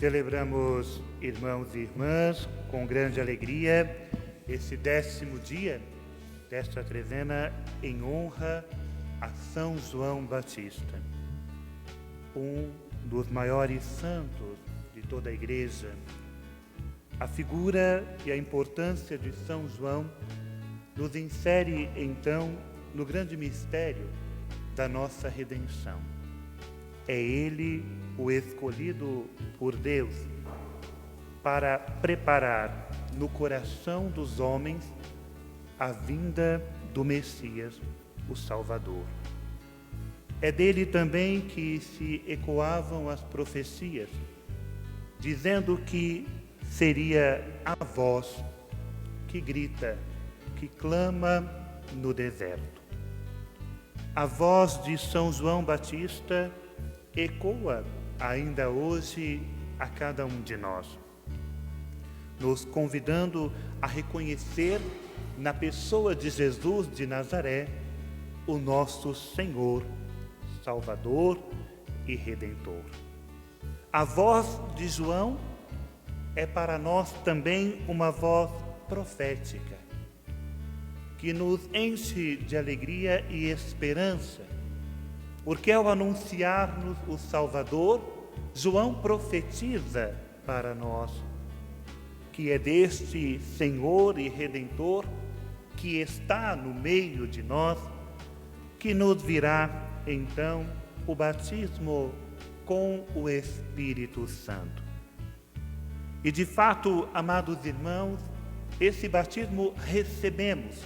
Celebramos, irmãos e irmãs, com grande alegria, esse 10º dia desta trezena em honra a São João Batista, um dos maiores santos de toda a Igreja. A figura e a importância de São João nos insere, então, no grande mistério da nossa redenção. É ele o escolhido por Deus para preparar no coração dos homens a vinda do Messias, o Salvador. É dele também que se ecoavam as profecias, dizendo que seria a voz que grita, que clama no deserto. A voz de São João Batista ecoa ainda hoje a cada um de nós, nos convidando a reconhecer na pessoa de Jesus de Nazaré o nosso Senhor, Salvador e Redentor. A voz de João é para nós também uma voz profética, que nos enche de alegria e esperança, porque ao anunciar-nos o Salvador, João profetiza para nós que é deste Senhor e Redentor que está no meio de nós, que nos virá então o batismo com o Espírito Santo. E de fato, amados irmãos, esse batismo recebemos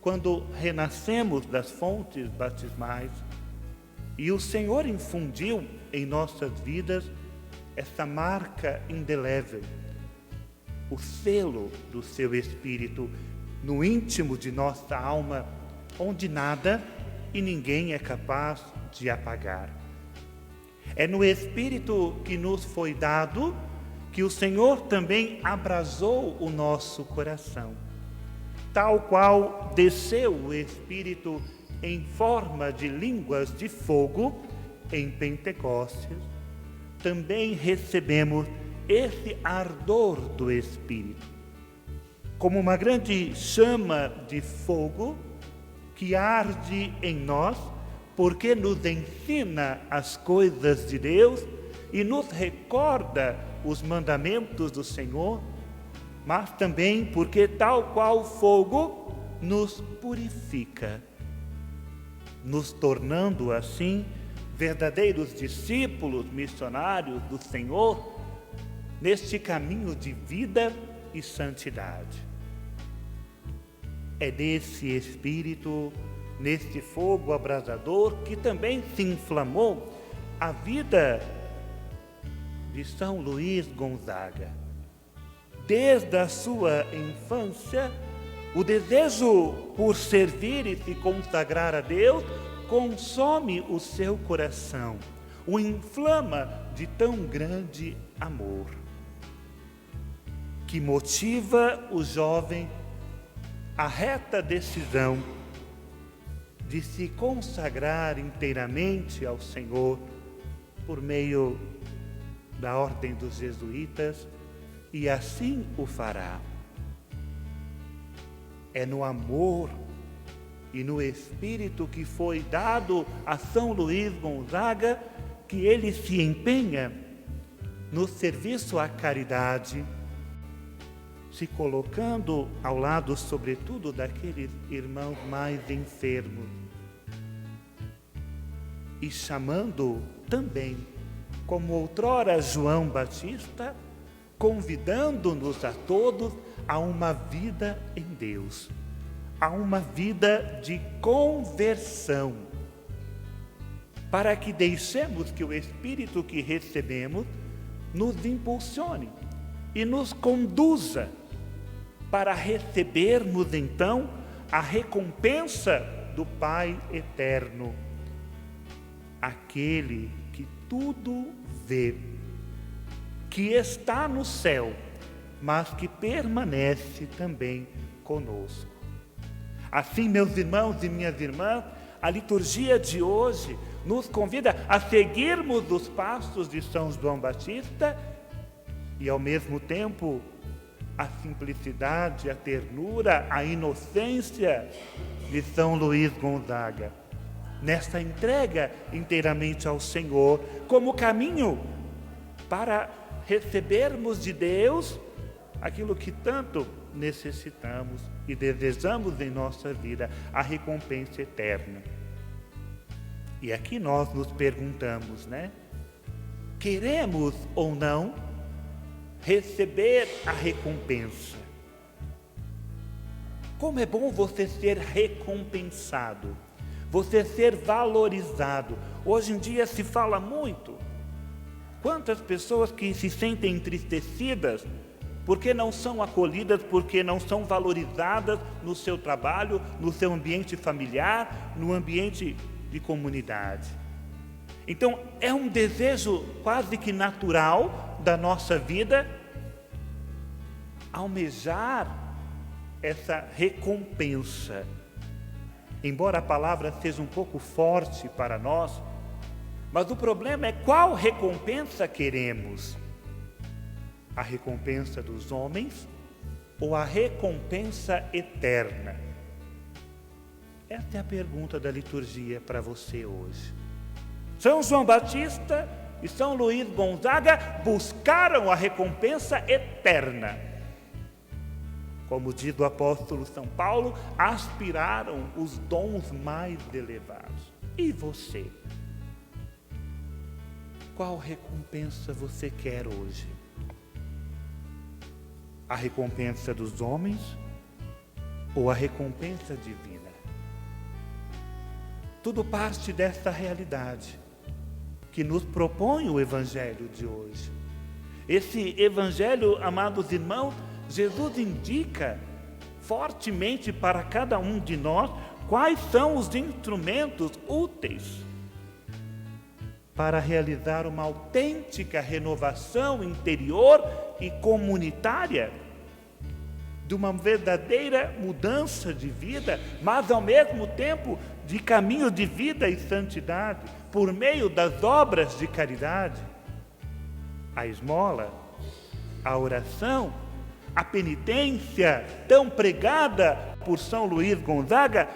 quando renascemos das fontes batismais, e o Senhor infundiu em nossas vidas essa marca indelével, o selo do seu Espírito no íntimo de nossa alma, onde nada e ninguém é capaz de apagar. É no Espírito que nos foi dado que o Senhor também abrasou o nosso coração, tal qual desceu o Espírito em forma de línguas de fogo em Pentecostes, também recebemos esse ardor do Espírito, como uma grande chama de fogo que arde em nós, porque nos ensina as coisas de Deus e nos recorda os mandamentos do Senhor, mas também porque, tal qual o fogo, nos purifica, nos tornando assim verdadeiros discípulos missionários do Senhor neste caminho de vida e santidade. É desse Espírito, neste fogo abrasador, que também se inflamou a vida de São Luís Gonzaga. Desde a sua infância, o desejo por servir e se consagrar a Deus consome o seu coração, o inflama de tão grande amor, que motiva o jovem à reta decisão de se consagrar inteiramente ao Senhor por meio da ordem dos jesuítas, e assim o fará. É no amor e no Espírito que foi dado a São Luís Gonzaga que ele se empenha no serviço à caridade, se colocando ao lado, sobretudo, daqueles irmãos mais enfermos e chamando também, como outrora João Batista, convidando-nos a todos a uma vida em Deus, a uma vida de conversão, para que deixemos que o Espírito que recebemos nos impulsione e nos conduza para recebermos então a recompensa do Pai eterno, aquele que tudo vê, que está no céu, mas que permanece também conosco. Assim, meus irmãos e minhas irmãs, a liturgia de hoje nos convida a seguirmos os passos de São João Batista e ao mesmo tempo a simplicidade, a ternura, a inocência de São Luís Gonzaga, nesta entrega inteiramente ao Senhor, como caminho para recebermos de Deus aquilo que tanto necessitamos e desejamos em nossa vida, a recompensa eterna. E aqui nós nos perguntamos, queremos ou não receber a recompensa? Como é bom você ser recompensado, você ser valorizado. Hoje em dia se fala muito. Quantas pessoas que se sentem entristecidas porque não são acolhidas, porque não são valorizadas no seu trabalho, no seu ambiente familiar, no ambiente de comunidade. Então, é um desejo quase que natural da nossa vida almejar essa recompensa. Embora a palavra seja um pouco forte para nós, mas o problema é qual recompensa queremos. A recompensa dos homens ou a recompensa eterna? Essa é a pergunta da liturgia para você hoje. São João Batista e São Luís Gonzaga buscaram a recompensa eterna. Como diz o apóstolo São Paulo, aspiraram os dons mais elevados. E você? Qual recompensa você quer hoje? A recompensa dos homens ou a recompensa divina? Tudo parte dessa realidade que nos propõe o Evangelho de hoje. Esse Evangelho, amados irmãos, Jesus indica fortemente para cada um de nós quais são os instrumentos úteis para realizar uma autêntica renovação interior e comunitária, de uma verdadeira mudança de vida, mas ao mesmo tempo de caminho de vida e santidade, por meio das obras de caridade, a esmola, a oração, a penitência tão pregada por São Luís Gonzaga,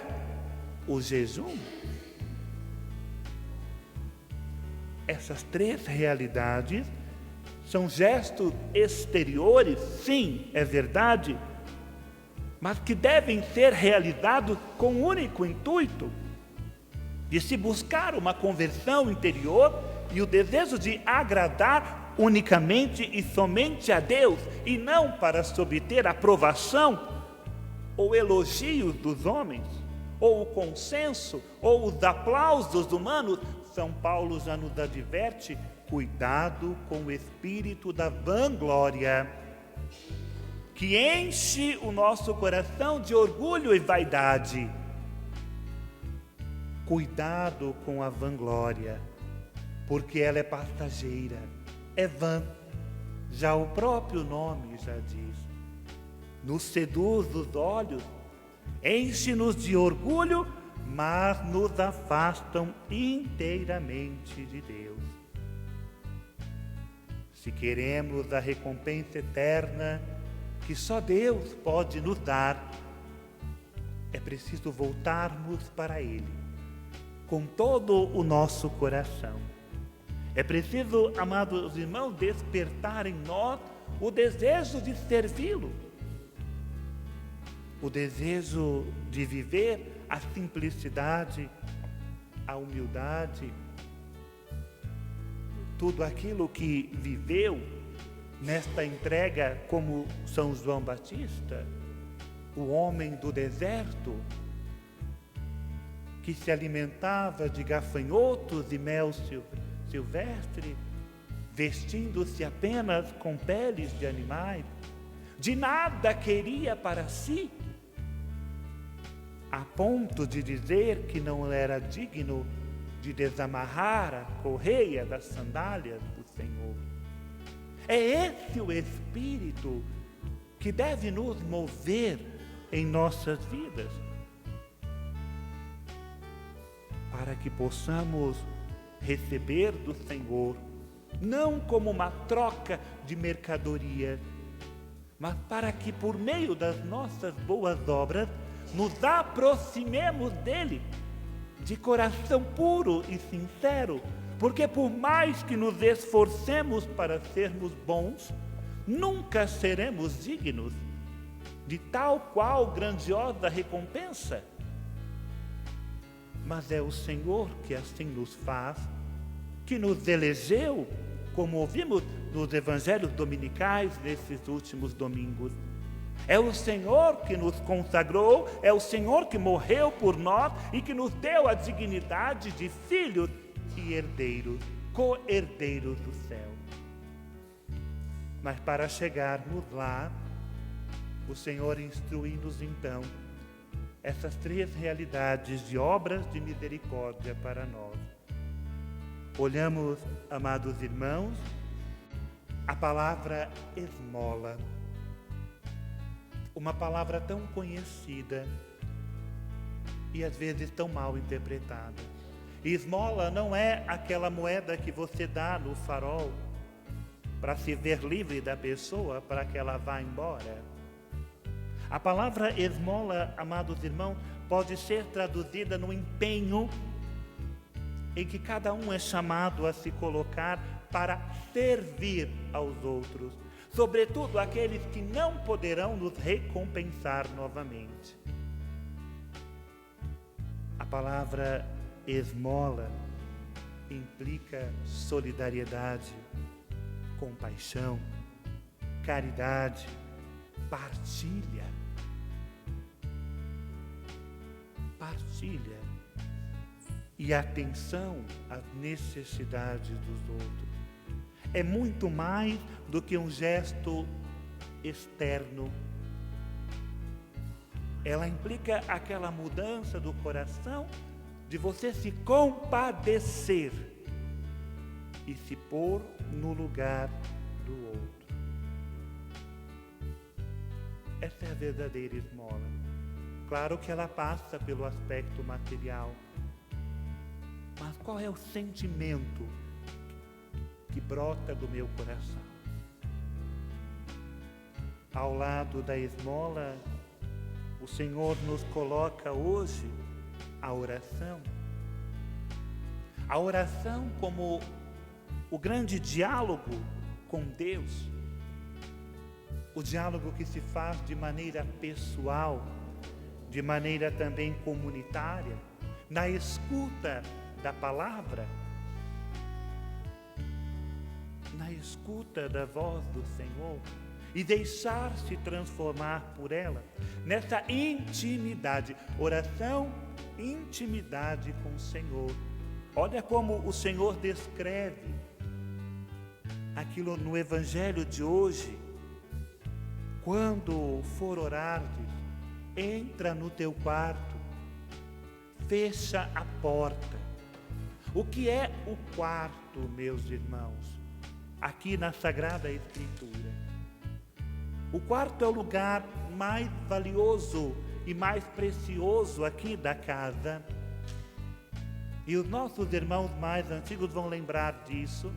o jejum. Essas três realidades são gestos exteriores, sim, é verdade, mas que devem ser realizados com o único intuito de se buscar uma conversão interior e o desejo de agradar unicamente e somente a Deus, e não para se obter aprovação ou elogios dos homens, ou o consenso, ou os aplausos humanos. São Paulo já nos adverte: cuidado com o espírito da vanglória, que enche o nosso coração de orgulho e vaidade. Cuidado com a vanglória, porque ela é passageira, é vã. Já o próprio nome já diz. Nos seduz os olhos, enche-nos de orgulho, mas nos afastam inteiramente de Deus. Se queremos a recompensa eterna que só Deus pode nos dar, é preciso voltarmos para Ele com todo o nosso coração. É preciso, amados irmãos, despertar em nós o desejo de servi-lo, o desejo de viver a simplicidade, a humildade, tudo aquilo que viveu nesta entrega como São João Batista, o homem do deserto, que se alimentava de gafanhotos e mel silvestre, vestindo-se apenas com peles de animais, de nada queria para si, a ponto de dizer que não era digno de desamarrar a correia das sandálias do Senhor. É esse o espírito que deve nos mover em nossas vidas, para que possamos receber do Senhor não como uma troca de mercadoria, mas para que por meio das nossas boas obras nos aproximemos dele de coração puro e sincero, porque por mais que nos esforcemos para sermos bons, nunca seremos dignos de tal qual grandiosa recompensa. Mas é o Senhor que assim nos faz, que nos elegeu, como ouvimos nos evangelhos dominicais nesses últimos domingos. É o Senhor que nos consagrou, é o Senhor que morreu por nós e que nos deu a dignidade de filhos e herdeiros, co-herdeiros do céu. Mas para chegarmos lá, o Senhor instrui-nos então essas três realidades de obras de misericórdia para nós. Olhamos, amados irmãos, a palavra esmola, uma palavra tão conhecida e às vezes tão mal interpretada. Esmola não é aquela moeda que você dá no farol para se ver livre da pessoa, para que ela vá embora. A palavra esmola, amados irmãos, pode ser traduzida no empenho em que cada um é chamado a se colocar para servir aos outros, sobretudo aqueles que não poderão nos recompensar novamente. A palavra esmola implica solidariedade, compaixão, caridade, partilha. E atenção às necessidades dos outros. É muito mais do que um gesto externo. Ela implica aquela mudança do coração de você se compadecer e se pôr no lugar do outro. Essa é a verdadeira esmola. Claro que ela passa pelo aspecto material, mas qual é o sentimento que brota do meu coração? Ao lado da esmola, o Senhor nos coloca hoje a oração. A oração como o grande diálogo com Deus. O diálogo que se faz de maneira pessoal, de maneira também comunitária, na escuta da palavra, na escuta da voz do Senhor e deixar-se transformar por ela, nessa intimidade, oração, intimidade com o Senhor. Olha como o Senhor descreve aquilo no Evangelho de hoje. Quando for orar, entra no teu quarto, fecha a porta. O que é o quarto, meus irmãos? Aqui na Sagrada Escritura. O quarto é o lugar mais valioso e mais precioso aqui da casa. E os nossos irmãos mais antigos vão lembrar disso.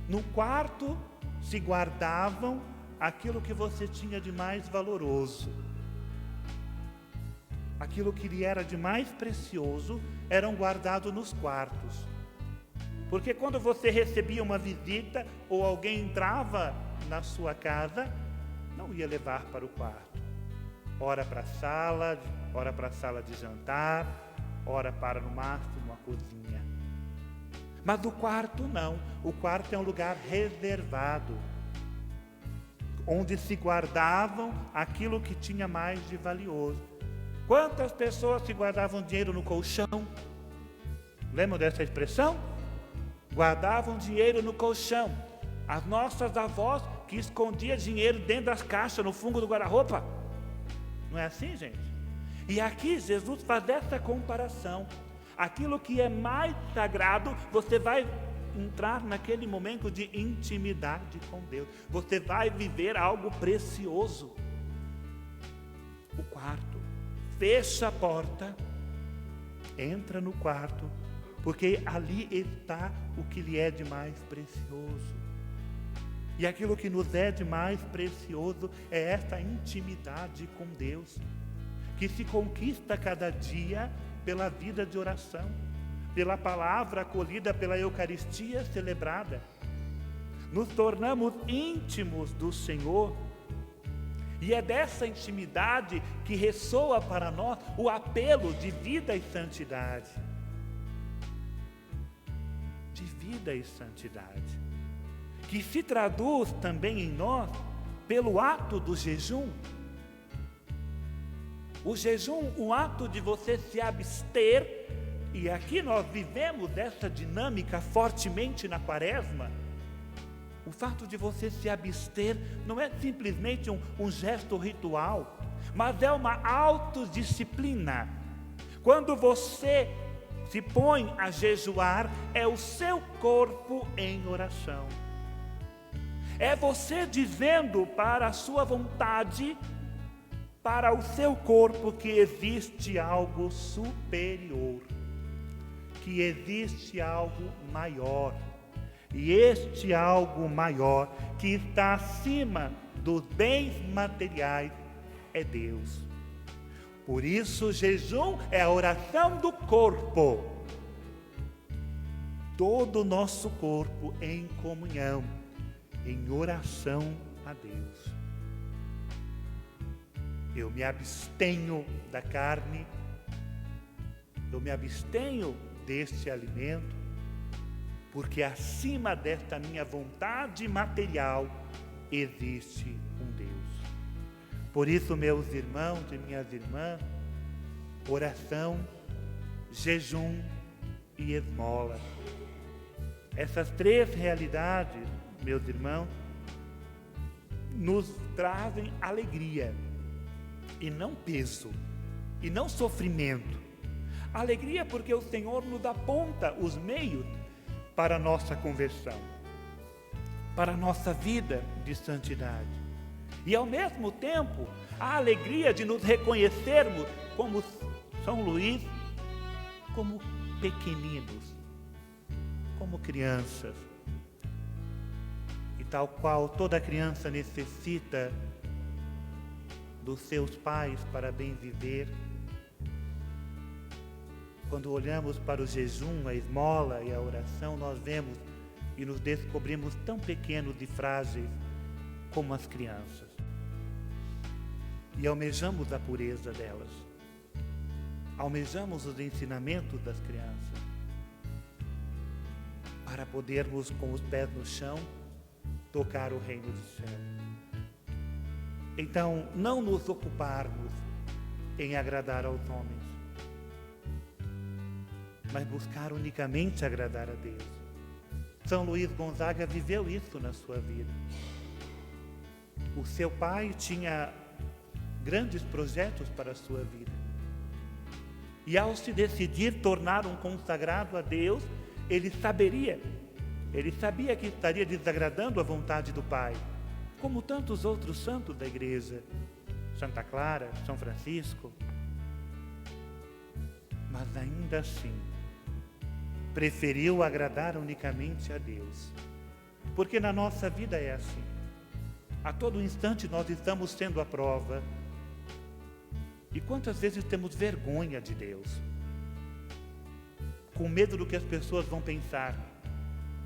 No quarto se guardavam aquilo que você tinha de mais valoroso. Aquilo que lhe era de mais precioso eram guardados nos quartos. Porque quando você recebia uma visita ou alguém entrava na sua casa, não ia levar para o quarto. Ora para a sala de jantar, ora para no máximo a cozinha. Mas o quarto não. O quarto é um lugar reservado, onde se guardavam aquilo que tinha mais de valioso. Quantas pessoas se guardavam dinheiro no colchão? Lembram dessa expressão? Guardavam dinheiro no colchão. As nossas avós que escondiam dinheiro dentro das caixas, no fundo do guarda-roupa. Não é assim, gente? E aqui Jesus faz essa comparação. Aquilo que é mais sagrado, você vai entrar naquele momento de intimidade com Deus. Você vai viver algo precioso. O quarto. Fecha a porta, entra no quarto porque ali está o que lhe é de mais precioso. E aquilo que nos é de mais precioso é esta intimidade com Deus, que se conquista cada dia pela vida de oração, pela palavra acolhida, pela Eucaristia celebrada. Nos tornamos íntimos do Senhor, e é dessa intimidade que ressoa para nós o apelo de vida e santidade. De vida e santidade, que se traduz também em nós pelo ato do jejum. O jejum, o ato de você se abster, e aqui nós vivemos essa dinâmica fortemente na Quaresma. O fato de você se abster não é simplesmente um gesto ritual, mas é uma autodisciplina. Quando você se põe a jejuar, é o seu corpo em oração. É você dizendo para a sua vontade, para o seu corpo, que existe algo superior, que existe algo maior. E este algo maior, que está acima dos bens materiais, é Deus. Por isso, o jejum é a oração do corpo. Todo o nosso corpo em comunhão, em oração a Deus. Eu me abstenho da carne, eu me abstenho deste alimento, porque acima desta minha vontade material existe um Deus. Por isso, meus irmãos e minhas irmãs, oração, jejum e esmola. Essas três realidades, meus irmãos, nos trazem alegria, e não peso, e não sofrimento. Alegria porque o Senhor nos aponta os meios para a nossa conversão, para a nossa vida de santidade. E ao mesmo tempo, a alegria de nos reconhecermos como São Luís, como pequeninos, como crianças. E tal qual toda criança necessita dos seus pais para bem viver, quando olhamos para o jejum, a esmola e a oração, nós vemos e nos descobrimos tão pequenos e frágeis como as crianças. E almejamos a pureza delas. Almejamos os ensinamentos das crianças, para podermos, com os pés no chão, tocar o reino do céu. Então, não nos ocuparmos em agradar aos homens, mas buscar unicamente agradar a Deus. São Luís Gonzaga viveu isso na sua vida. O seu pai tinha grandes projetos para a sua vida. E ao se decidir tornar um consagrado a Deus, ele sabia que estaria desagradando a vontade do Pai, como tantos outros santos da igreja, Santa Clara, São Francisco. Mas ainda assim, preferiu agradar unicamente a Deus. Porque na nossa vida é assim. A todo instante nós estamos sendo à prova. E quantas vezes temos vergonha de Deus? Com medo do que as pessoas vão pensar,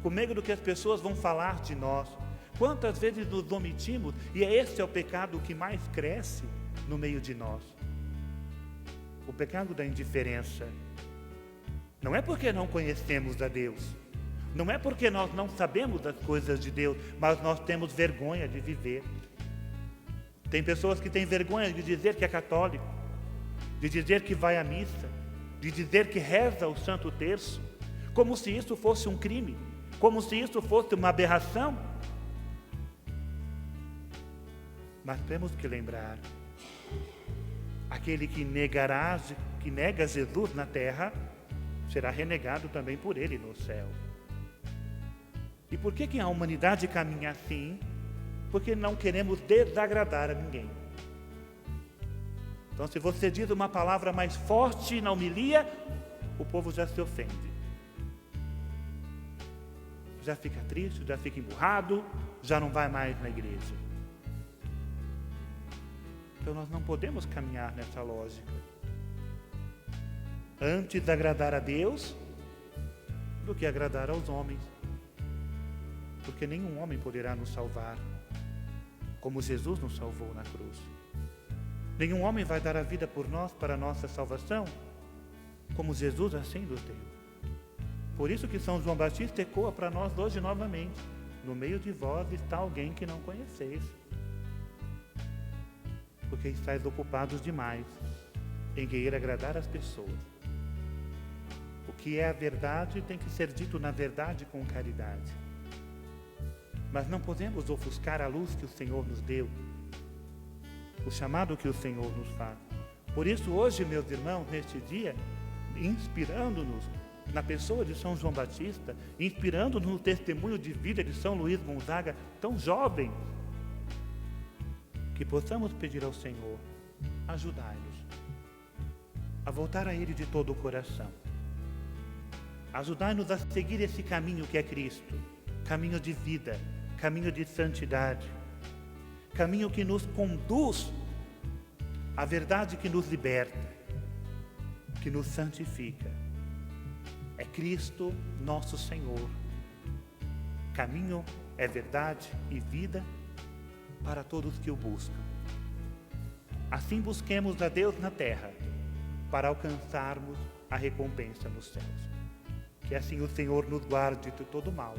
com medo do que as pessoas vão falar de nós. Quantas vezes nos omitimos, e esse é o pecado que mais cresce no meio de nós. O pecado da indiferença. Não é porque não conhecemos a Deus, não é porque nós não sabemos das coisas de Deus, mas nós temos vergonha de viver. Tem pessoas que têm vergonha de dizer que é católico, de dizer que vai à missa, de dizer que reza o Santo Terço, como se isso fosse um crime, como se isso fosse uma aberração. Mas temos que lembrar, aquele que nega Jesus na terra, será renegado também por ele no céu. E por que a humanidade caminha assim? Porque não queremos desagradar a ninguém. Então, se você diz uma palavra mais forte na homilia, o povo já se ofende. já fica triste, já fica emburrado, já não vai mais na igreja. Então nós não podemos caminhar nessa lógica. Antes agradar a Deus do que agradar aos homens. Porque nenhum homem poderá nos salvar como Jesus nos salvou na cruz. Nenhum homem vai dar a vida por nós para a nossa salvação como Jesus assim nos deu. Por isso que São João Batista ecoa para nós hoje novamente: no meio de vós está alguém que não conheceis, porque estáis ocupados demais em querer agradar as pessoas. O que é a verdade tem que ser dito na verdade com caridade. Mas não podemos ofuscar a luz que o Senhor nos deu, o chamado que o Senhor nos faz. Por isso hoje, meus irmãos, neste dia, inspirando-nos na pessoa de São João Batista, inspirando-nos no testemunho de vida de São Luís Gonzaga, tão jovem, que possamos pedir ao Senhor: ajudai-nos a voltar a Ele de todo o coração. Ajudai-nos a seguir esse caminho que é Cristo, caminho de vida, caminho de santidade, caminho que nos conduz à verdade que nos liberta, que nos santifica. É Cristo nosso Senhor. Caminho é verdade e vida para todos que o buscam. Assim busquemos a Deus na terra, para alcançarmos a recompensa nos céus. Que assim o Senhor nos guarde de todo mal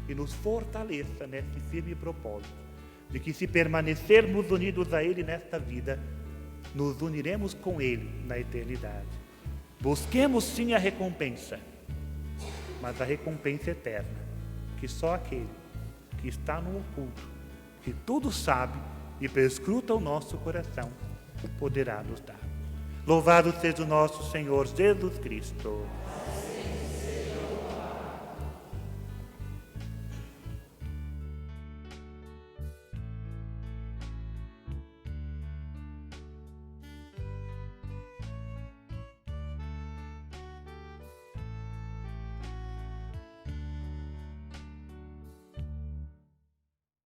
e nos fortaleça nesse firme propósito de que, se permanecermos unidos a Ele nesta vida, nos uniremos com Ele na eternidade. Busquemos sim a recompensa, mas a recompensa eterna, que só aquele que está no oculto, que tudo sabe e perscruta o nosso coração, poderá nos dar. Louvado seja o nosso Senhor Jesus Cristo.